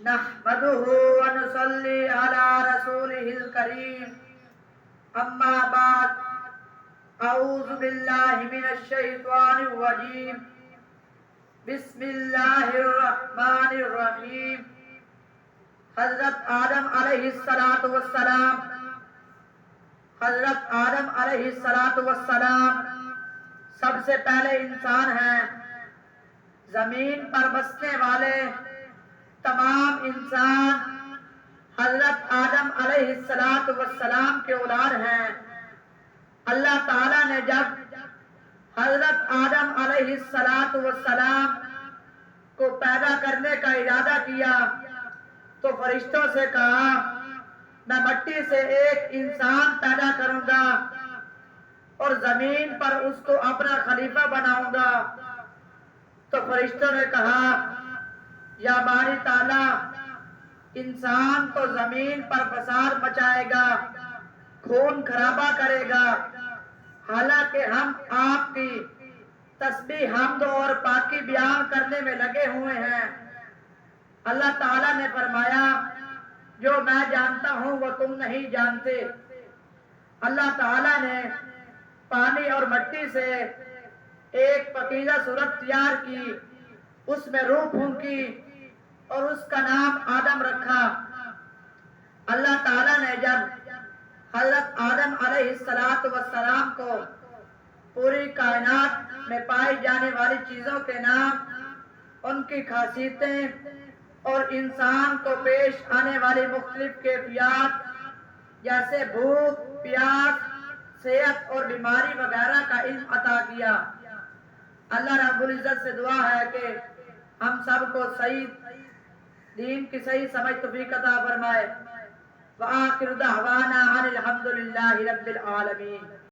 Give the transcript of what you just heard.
نحمده ونصلي على رسوله الكريم اما بعد اعوذ باللہ من الشیطان الرجیم بسم اللہ الرحمن الرحیم حضرت آدم علیہ السلام سب سے پہلے انسان ہیں۔ زمین پر بسنے والے تمام انسان حضرت آدم علیہ السلام کے اولاد ہیں۔ اللہ تعالیٰ نے جب حضرت آدم علیہ السلام کو پیدا کرنے کا ارادہ کیا تو فرشتوں سے کہا میں مٹی سے ایک انسان پیدا کروں گا اور زمین پر اس کو اپنا خلیفہ بناؤں گا۔ تو فرشتوں نے کہا یا باری تعالیٰ انسان تو زمین پر فساد مچائے گا، خون خرابہ کرے گا، حالانکہ ہم آپ کی تسبیح حمد اور پاکی بیان کرنے میں لگے ہوئے ہیں۔ اللہ تعالیٰ نے فرمایا جو میں جانتا ہوں وہ تم نہیں جانتے۔ اللہ تعالیٰ نے پانی اور مٹی سے ایک پاکیزہ صورت تیار کی، اس میں روح پھونکی اور اس کا نام آدم رکھا۔ اللہ تعالیٰ نے جب حضرت آدم علیہ السلام کو پوری کائنات میں پائی جانے والی چیزوں کے نام، ان کی خاصیتیں اور انسان کو پیش آنے والی مختلف کیفیات جیسے بھوک، پیاس، صحت اور بیماری وغیرہ کا علم عطا کیا۔ اللہ رب العزت سے دعا ہے کہ ہم سب کو صحیح دین کی صحیح سمجھ توفیق عطا فرمائے۔ وآخر دعوانا ان الحمد للہ رب العالمین۔